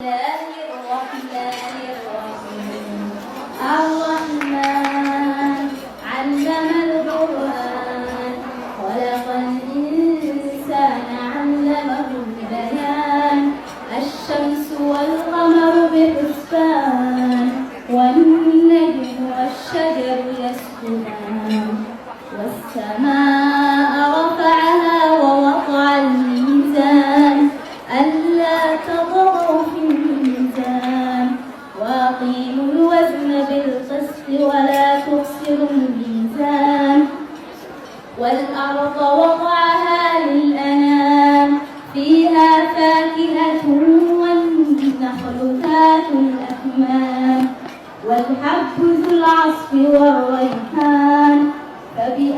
الله الرحمن الرحيم الرحمن علم القرآن خلق الإنسان علمه البيان الشمس والقمر بحسبان والنجم والشجر يسجدان والسماء رفعها ووضع الميزان ألا تطغوا في الميزان وأقيموا الوزن بالقسط ولا تخسروا الميزان والأرض وضعها للأنام فيها فاكهة والنخل ذات الأكمام والحب ذو العصف والريحان فبأي